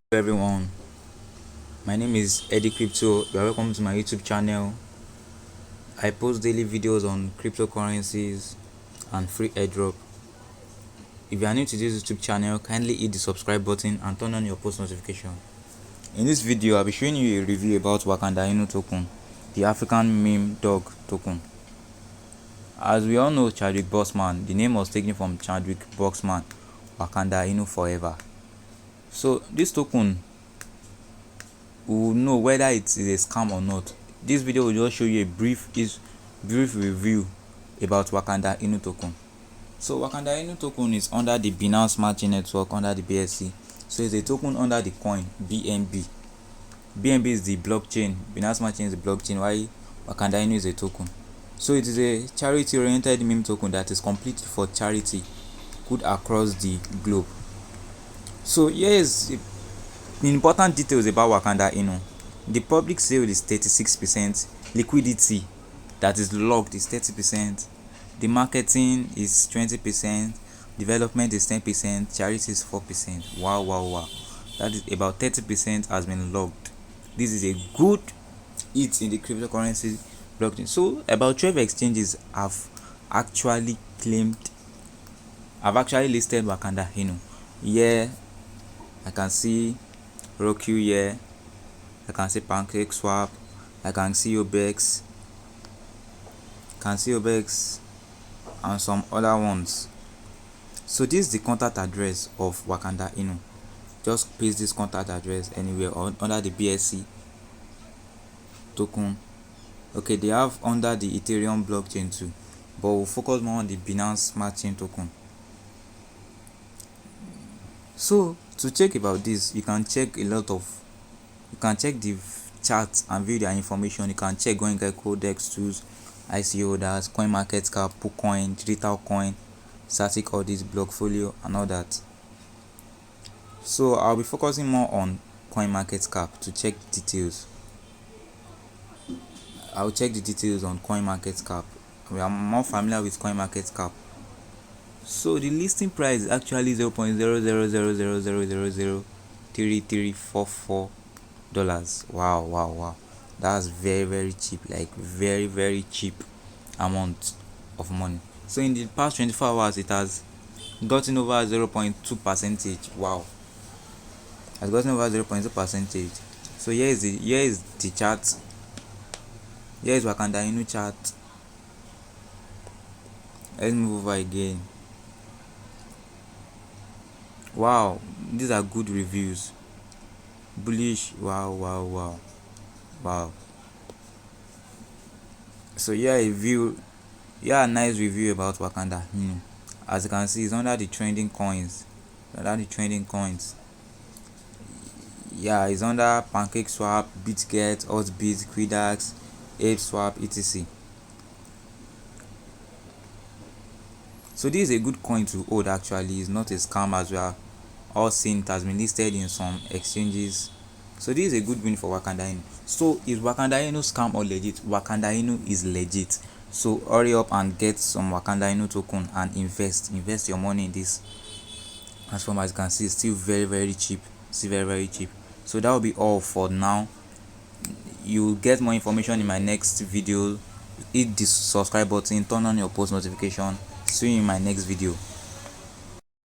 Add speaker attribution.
Speaker 1: Hello everyone, my name is Heddie Crypto. You are welcome to my YouTube channel. I post daily videos on cryptocurrencies and free airdrop. If you are new to this YouTube channel, kindly hit the subscribe button and turn on your post notification. In this video, I'll be showing you a review about Wakanda Inu Token, the African meme dog token. As we all know, Chadwick Boseman, the name was taken from Chadwick Boseman, Wakanda Inu Forever. So this token, we will know whether it is a scam or not. This video will just show you a brief review about Wakanda Inu Token. So Wakanda Inu Token is under the Binance Smart Chain Network under the BSC. So it's a token under the coin BNB. BNB is the blockchain, Binance Smart Chain is the blockchain, while Wakanda Inu is a token. So it is a charity-oriented meme token that is completely for charity, good across the globe. So here is the important details about Wakanda Inu. The public sale is 36%, liquidity that is locked is 30%, the marketing is 20%, development is 10%, charity is 4%. Wow. That is about 30% has been locked. This is a good hit in the cryptocurrency blockchain. So about 12 exchanges have actually listed Wakanda Inu. Here I can see Roku here, I can see Pancake Swap, I can see Obex, and some other ones. So this is the contact address of Wakanda Inu. Just paste this contact address anywhere under the BSC token. Okay, they have under the Ethereum blockchain too, but we'll focus more on the Binance Smart Chain token. So to check about this, you can check the charts and view their information. You can check going like Codex tools, IC holders, coin market cap, PoolCoin, digital coin, static audit, blockfolio, and all that. So I'll be focusing more on coin market cap to check details. I'll check the details on coin market cap. We are more familiar with coin market cap. So the listing price is actually $0.000003344. Wow. That's very cheap, like very cheap amount of money. So in the past 24 hours, it has gotten over 0.2%. Wow, has gotten over 0.2%. So here is the chart. Here is Wakanda Inu chart. Let's move over again. Wow, these are good reviews. Bullish. Wow. So here a nice review about Wakanda. As you can see, it's under the trending coins. Yeah, it's under Pancake Swap, BitGet, Hotbit, Quidax, Ape Swap, etc. So this is a good coin to hold. Actually, it's not a scam, as we are all seen. It has been listed in some exchanges. So this is a good win for Wakanda Inu. So is Wakanda Inu scam or legit? Wakanda Inu is legit. So hurry up and get some Wakanda Inu token and invest your money in this. As you can see, it's still very cheap. So that will be all for now. You'll get more information in my next video. Hit the subscribe button, turn on your post notification. See you in my next video.